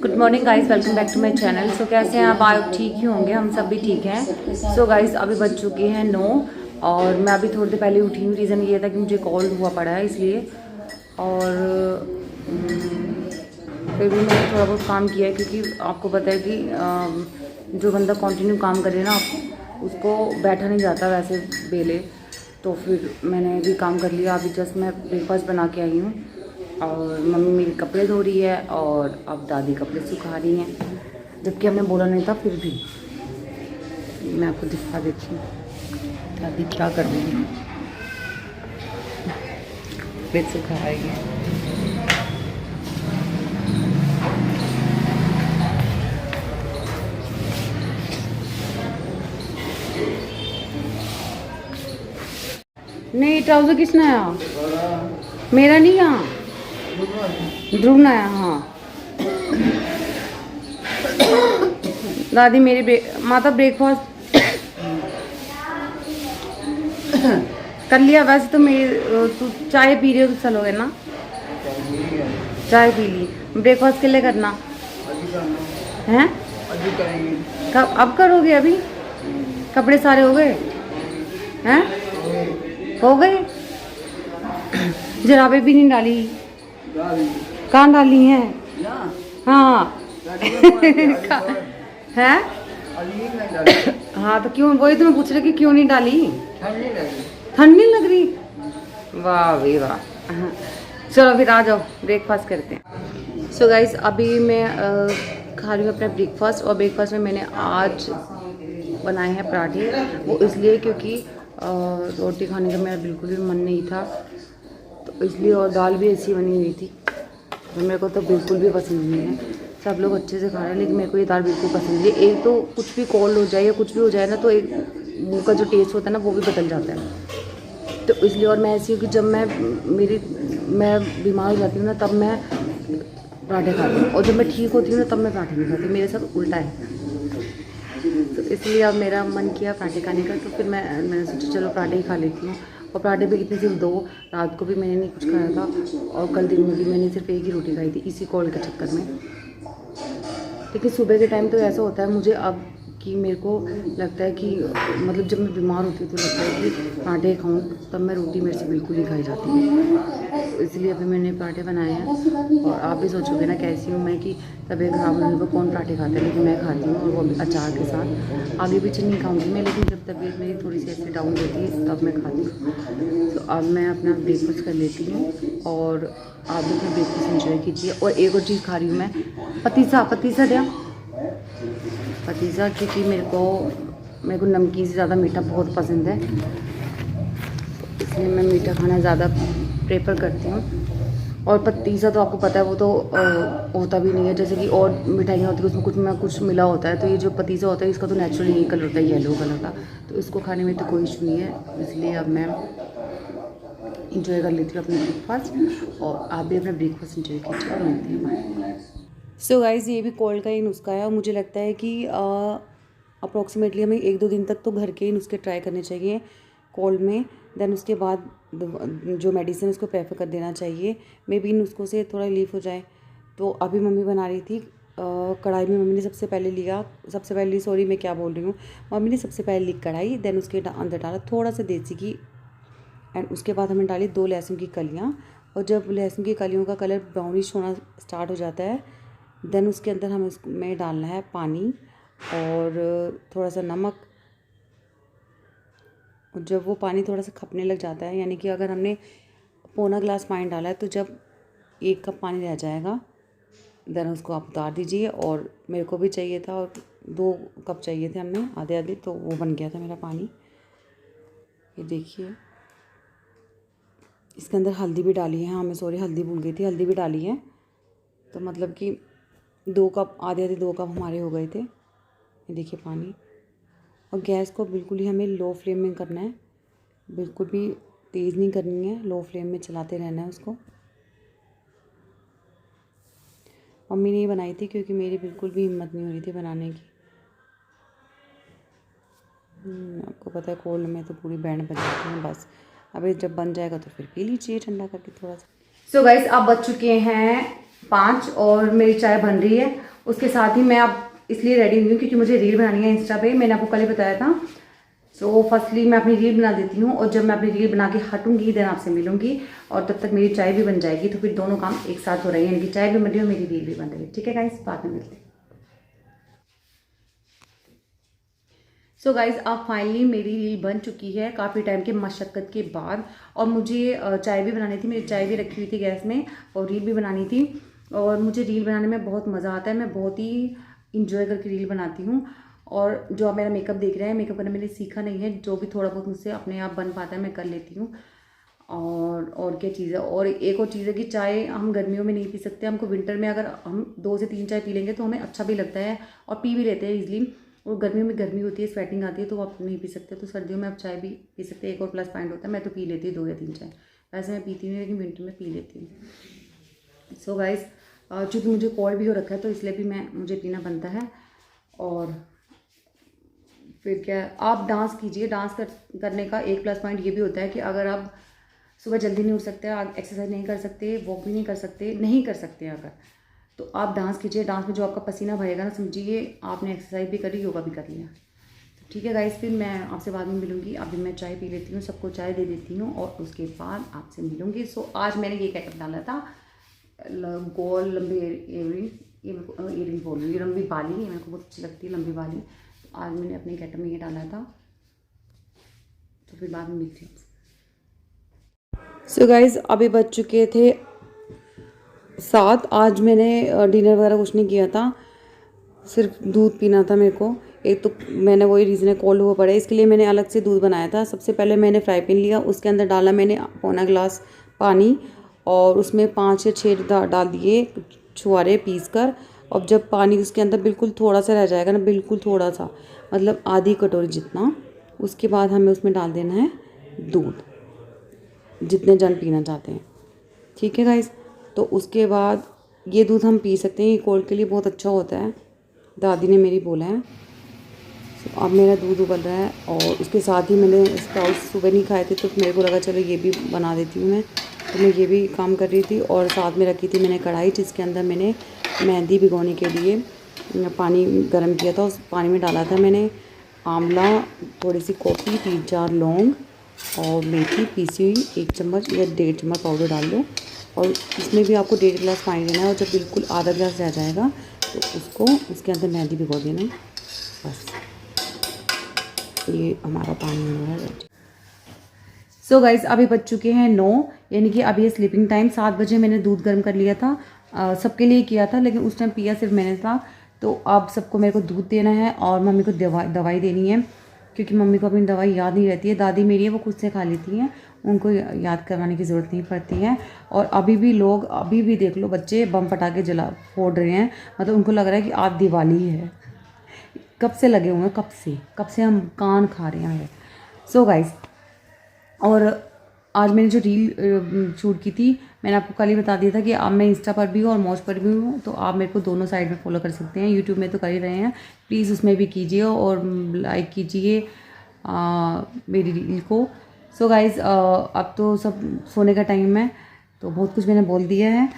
Good morning guys, welcome back to my channel. So कैसे हैं आप? आप ठीक ही होंगे, हम सब भी ठीक हैं। सो गाइस अभी बज चुके हैं 9 और मैं अभी थोड़ी देर पहले उठी हूँ। रीज़न ये था कि मुझे कॉल हुआ पड़ा है इसलिए, और फिर भी मैंने थोड़ा बहुत काम किया है क्योंकि आपको पता है कि जो बंदा कंटिन्यू काम करे ना उसको बैठा नहीं जाता वैसे बेले। तो फिर मैंने भी काम कर लिया। अभी जस्ट मैं ब्रेकफास्ट बना के आई हूँ और मम्मी मेरे कपड़े धो रही है और अब दादी कपड़े सुखा रही हैं, जबकि हमने बोला नहीं था। फिर भी मैं आपको दिखा देती हूँ दादी क्या कर रही है। कपड़े सुखा रही है। नहीं, ट्राउज़र किसने आया? मेरा नहीं, यहाँ ध्रुव ने आया। हाँ दादी मेरी माता ब्रेकफास्ट कर लिया। वैसे तो मेरी तू चाय पी रही हो तो चलोगे ना? चाय पी ली। ब्रेकफास्ट के लिए करना है? कब? अब करोगे? अभी कपड़े सारे हो गए हैं? हो गए। जराबे भी नहीं डाली? कहाँ डाली हैं? हाँ है। हाँ तो क्यों? वही तो मैं पूछ रही कि क्यों नहीं डाली? ठंड नहीं लग रही? वाह भाई वाह। चलो फिर आ जाओ, ब्रेकफास्ट करते हैं। सो गाइस अभी मैं खा रही हूँ अपना ब्रेकफास्ट, और ब्रेकफास्ट में मैंने आज बनाए हैं पराठे। वो इसलिए क्योंकि रोटी खाने का मेरा बिल्कुल भी मन नहीं था, तो इसलिए। और दाल भी ऐसी बनी हुई थी तो मेरे को तो बिल्कुल भी पसंद नहीं है। सब लोग अच्छे से खा रहे हैं लेकिन मेरे को ये दाल बिल्कुल पसंद नहीं है। एक तो कुछ भी कोल्ड हो जाए या कुछ भी हो जाए ना, तो एक मुँह का जो टेस्ट होता है ना वो भी बदल जाता है। तो इसलिए, और मैं ऐसी हूँ कि जब मैं बीमार हो जाती हूँ ना तब मैं पराठे खाती हूँ, और जब मैं ठीक होती हूँ ना तब मैं पराठे नहीं खाती। मेरे साथ उल्टा है। तो इसलिए अब मेरा मन किया पराठे खाने का, तो फिर मैंने सोचा चलो पराठे ही खा लेती हूँ। और पराठे भी कितने? सिर्फ 2। रात को भी मैंने नहीं कुछ खाया था और कल दिन में भी मैंने सिर्फ एक ही रोटी खाई थी इसी कॉल के चक्कर में। लेकिन सुबह के टाइम तो ऐसा होता है मुझे अब कि मेरे को लगता है कि मतलब जब मैं बीमार होती हूँ तो लगता है कि पराठे खाऊं, तब मैं रोटी मेरे से बिल्कुल ही खाई जाती है। तो इसलिए अभी मैंने पराठे बनाए हैं। और आप भी सोचोगे ना कैसी हूँ मैं कि तबीयत खराब होने पर कौन पराठे खाता है, लेकिन मैं खाती हूँ, और वो भी अचार के साथ। आगे पीछे नहीं खाऊँगी मैं, लेकिन जब तबीयत मेरी थोड़ी सी ऐसी डाउन रहती है तब मैं खाती हूँ। तो अब मैं अपना ब्रेकफास्ट कर लेती हूँ और आप भी अपना ब्रेकफास्ट इंजॉय कीजिए। और एक और चीज़ खा रही हूँ मैं, पतीसा दिया पतीसा, क्योंकि मेरे को नमकीन से ज़्यादा मीठा बहुत पसंद है, इसलिए मैं मीठा खाना ज़्यादा प्रेफर करती हूँ। और पतीसा तो आपको पता है वो तो होता भी नहीं है, जैसे कि और मिठाइयाँ होती है उसमें कुछ मिला होता है। तो ये जो पतीसा होता है इसका तो नेचुरली यही कलर होता है, येलो कलर का। तो इसको खाने में तो कोई इशू नहीं है, इसलिए अब मैं इंजॉय कर लेती हूँ अपना ब्रेकफास्ट। और आप भी अपना ब्रेकफास्ट इंजॉय कीजिए और मिलते हैं बाय। सो गाइज़ ये भी कोल्ड का ही नुस्खा है, और मुझे लगता है कि अप्रॉक्सीमेटली हमें 1-2 दिन तक तो घर के ही नुस्खे ट्राई करने चाहिए कोल्ड में। देन उसके बाद जो मेडिसिन उसको प्रेफर कर देना चाहिए। मे बी इन नुस्खों से थोड़ा रिलीफ हो जाए। तो अभी मम्मी बना रही थी कढ़ाई में। मम्मी ने सबसे पहले मैं क्या बोल रही हूँ, मम्मी ने सबसे पहले ली कढ़ाई, देन उसके अंदर डाला थोड़ा सा देसी घी, एंड उसके बाद हमने डाली 2 लहसुन की कलियाँ। और जब लहसुन की कलियों का कलर ब्राउनिश होना स्टार्ट हो जाता है, देन उसके अंदर हमें उसमें डालना है पानी और थोड़ा सा नमक। और जब वो पानी थोड़ा सा खपने लग जाता है, यानी कि अगर हमने पौना ग्लास पानी डाला है तो जब 1 कप पानी रह जाएगा, देन उसको आप उतार दीजिए। और मेरे को भी चाहिए था, और 2 कप चाहिए थे हमने, आधे आधे, तो वो बन गया था मेरा पानी। ये देखिए, इसके अंदर हल्दी भी डाली है। हाँ मैं सॉरी, हल्दी भूल गई थी, हल्दी भी डाली है। तो मतलब कि 2 कप, आधे 2 कप हमारे हो गए थे। ये देखिए पानी। और गैस को बिल्कुल ही हमें लो फ्लेम में करना है, बिल्कुल भी तेज़ नहीं करनी है, लो फ्लेम में चलाते रहना है उसको। मम्मी ने ये बनाई थी क्योंकि मेरी बिल्कुल भी हिम्मत नहीं हो रही थी बनाने की। आपको पता है कोल्ड में तो पूरी बैंड बज जाती है। बस अभी जब बन जाएगा तो फिर पी लीजिए ठंडा करके थोड़ा सा। सो गाइस अब बज चुके हैं 5 और मेरी चाय बन रही है। उसके साथ ही मैं अब इसलिए रेडी हुई हूँ क्योंकि मुझे रील बनानी है इंस्टा पे, मैंने आपको कल ही बताया था। सो फर्स्टली मैं अपनी रील बना देती हूँ, और जब मैं अपनी रील बना के हटूंगी देन आपसे मिलूंगी, और तब तक मेरी चाय भी बन जाएगी, तो फिर दोनों काम एक साथ हो रहे हैं, यानी कि चाय भी बन रही है और मेरी रील भी बन रही है। ठीक है गाइस, बाद में मिलते हैं। सो गाइज अब फाइनली मेरी रील बन चुकी है काफ़ी टाइम के मशक्क़त के बाद, और मुझे चाय भी बनानी थी, मेरी चाय भी रखी हुई थी गैस में, और रील भी बनानी थी। और मुझे रील बनाने में बहुत मज़ा आता है, मैं बहुत ही इंजॉय करके रील बनाती हूँ। और जो आप मेरा मेकअप देख रहे हैं, मेकअप करना मैंने सीखा नहीं है, जो भी थोड़ा बहुत मुझसे अपने आप बन पाता है मैं कर लेती हूँ। और क्या चीज़ है, और एक और चीज़ है कि चाय हम गर्मियों में नहीं पी सकते, हमको विंटर में अगर हम 2 से 3 चाय पी लेंगे तो हमें अच्छा भी लगता है और पी भी लेते हैं ईजिली। और गर्मियों में गर्मी होती है, स्वेटिंग आती है, तो आप नहीं पी सकते, तो सर्दियों में आप चाय भी पी सकते हैं। एक और प्लस पॉइंट होता है, मैं तो पी लेती हूँ 2 या 3 चाय, वैसे मैं पीती नहीं, लेकिन विंटर में पी लेती हूँ। सो गाइस चूँकि मुझे कोल्ड भी हो रखा है तो इसलिए भी मुझे पीना बनता है। और फिर क्या, आप डांस कीजिए, डांस करने का एक प्लस पॉइंट ये भी होता है कि अगर आप सुबह जल्दी नहीं उठ सकते, आप एक्सरसाइज नहीं कर सकते, वॉक भी नहीं कर सकते अगर, तो आप डांस कीजिए। डांस में जो आपका पसीना बहेगा ना, समझिए आपने एक्सरसाइज भी करी, योगा भी कर लिया। तो ठीक है गाइस, फिर मैं आपसे बाद में मिलूंगी। अभी मैं चाय पी लेती हूँ, सबको चाय दे देती हूँ, और उसके बाद आपसे मिलूंगी। सो आज मैंने ये कैटअप डाला था, गोल लंबी इयरिंग, ये मेरे को इयरिंग बोल रही हूँ, लंबी बाली, ये मेरे को बहुत अच्छी लगती है लंबी बाली। तो आज मैंने अपने कैटअप में ये डाला था, तो फिर बाद में मिलती हूँ। सो गाइज अभी बज चुके थे 7। आज मैंने डिनर वगैरह कुछ नहीं किया था, सिर्फ दूध पीना था मेरे को। एक तो मैंने वही रीज़न है, कोल्ड हुआ पड़ा है, इसके लिए मैंने अलग से दूध बनाया था। सबसे पहले मैंने फ्राई पैन लिया, उसके अंदर डाला मैंने पौना गिलास पानी, और उसमें 5 या 6 डाल दिए छुहारे पीस कर। और जब पानी उसके अंदर बिल्कुल थोड़ा सा रह जाएगा ना, बिल्कुल थोड़ा सा, मतलब आधी कटोरी जितना, उसके बाद हमें उसमें डाल देना है दूध, जितने जन पीना चाहते हैं। ठीक है गाइस, तो उसके बाद ये दूध हम पी सकते हैं, ये कोल्ड के लिए बहुत अच्छा होता है, दादी ने मेरी बोला है। तो अब मेरा दूध उबल रहा है, और उसके साथ ही मैंने स्प्राउट सुबह नहीं खाए थे, तो मेरे को लगा चलो ये भी बना देती हूँ मैं, तो मैं ये भी काम कर रही थी। और साथ में रखी थी मैंने कढ़ाई, जिसके अंदर मैंने मेहंदी भिगोने के लिए पानी गर्म किया था। उस पानी में डाला था मैंने आंवला, थोड़ी सी कॉफ़ी, 3-4 लौंग और मेथी पीसी हुई, 1 चम्मच या 1.5 चम्मच पाउडर डाल दो। और इसमें भी आपको 1.5 गिलास पानी देना है, और जब बिल्कुल आधा गिलास रह जाएगा तो उसको उसके अंदर मेहंदी भिगो देना। बस ये हमारा पानी हो रहा है। सो गाइस अभी बज चुके हैं 9, यानी कि अभी ये स्लीपिंग टाइम। 7 बजे मैंने दूध गर्म कर लिया था, सबके लिए किया था, लेकिन उस टाइम पिया सिर्फ मैंने था। तो अब सबको मेरे को दूध देना है, और मम्मी को दवाई देनी है, क्योंकि मम्मी को अपनी दवाई याद नहीं रहती है। दादी मेरी है, वो खुद से खा लेती हैं, उनको याद करवाने की ज़रूरत नहीं पड़ती है। और अभी भी देख लो, बच्चे बम पटाखे फोड़ रहे हैं, मतलब उनको लग रहा है कि आज दिवाली है। कब से लगे हुए हैं, कब से हम कान खा रहे हैं। सो गाइस, और आज मैंने जो रील शूट की थी, मैंने आपको कल ही बता दिया था कि अब मैं इंस्टा पर भी हूँ और मौज पर भी हूँ, तो आप मेरे को दोनों साइड में फॉलो कर सकते हैं। यूट्यूब में तो कर ही रहे हैं, प्लीज़ उसमें भी कीजिए और लाइक कीजिए मेरी रील को। सो गाइज़ अब तो सब सोने का टाइम है, तो बहुत कुछ मैंने बोल दिया है,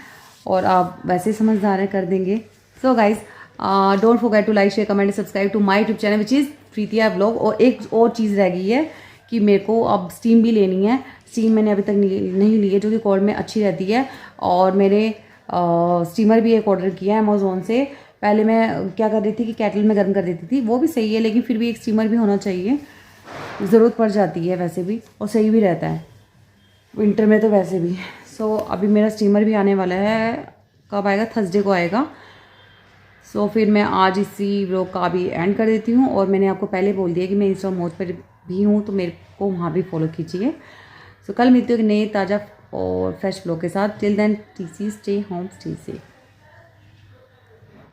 और आप वैसे ही समझदार हैं, कर देंगे। So guys don't forget to like, share, comment, subscribe to my YouTube channel which is Preetiya vlog. और एक और चीज़ रह गई है कि मेरे को अब स्टीम भी लेनी है। स्टीम मैंने अभी तक नहीं ली है, जो कि कोल्ड में अच्छी रहती है। और मैंने स्टीमर भी एक ऑर्डर किया है अमेज़ोन से। पहले मैं क्या कर रही थी कि केटल में गर्म कर देती थी, वो भी सही है, लेकिन फिर भी एक स्टीमर भी होना चाहिए, ज़रूरत पड़ जाती है वैसे भी, और सही भी रहता है विंटर में तो वैसे भी। सो अभी मेरा स्टीमर भी आने वाला है, कब आएगा, थर्सडे को आएगा। सो फिर मैं आज इसी व्लॉग का भी एंड कर देती हूँ। और मैंने आपको पहले बोल दिया कि मैं इंस्टा मौज पर भी हूँ, तो मेरे को वहाँ भी फॉलो कीजिए। सो कल मिलती हूँ एक नए ताज़ा और फ्रेश व्लॉग के साथ। Till then, stay home, stay safe.